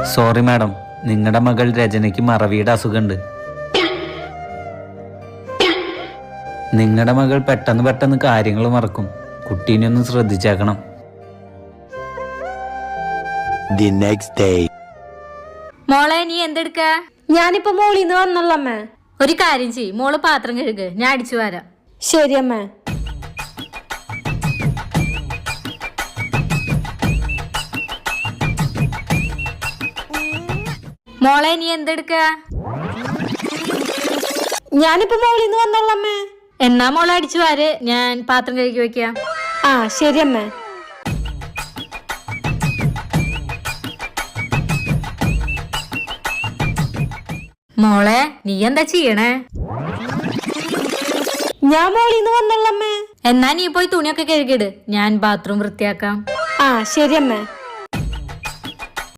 Sorry madam, നിങ്ങളുടെ മകൾ രചനയ്ക്ക് മറവിയുടെ അസുഖമുണ്ട്. നിങ്ങളുടെ മകൾ പെട്ടെന്ന് കാര്യങ്ങൾ മറക്കും. കുട്ടീനെ ഒന്ന് ശ്രദ്ധിച്ചേക്കണം. മോളെ, നീ എന്തെടുക്ക? ഞാനിപ്പോ മോളിന്ന് വന്നോളമ്മേ. ഒരു കാര്യം ചെയ്യ്, മോള് പാത്രം കഴുക്, ഞാൻ അടിച്ചു വരാം. ശരി അമ്മേ. മോളെ, നീ എന്തെടുക്ക? ഞാനിപ്പോ മോളിന്ന് വന്നോളമ്മേ. എന്നാ മോളെ അടിച്ചു വാര്, ഞാൻ പാത്രം കഴുകി വെക്കാം. ആ ശരി അമ്മേ. മോളെ, നീ എന്താ ചെയ്യണേ? ഞാൻ മോളിന്ന് വന്നോളമ്മേ. എന്നാ നീ പോയി തുണിയൊക്കെ കഴുകിട്, ഞാൻ ബാത്റൂം വൃത്തിയാക്കാം. ആ ശരി അമ്മേ.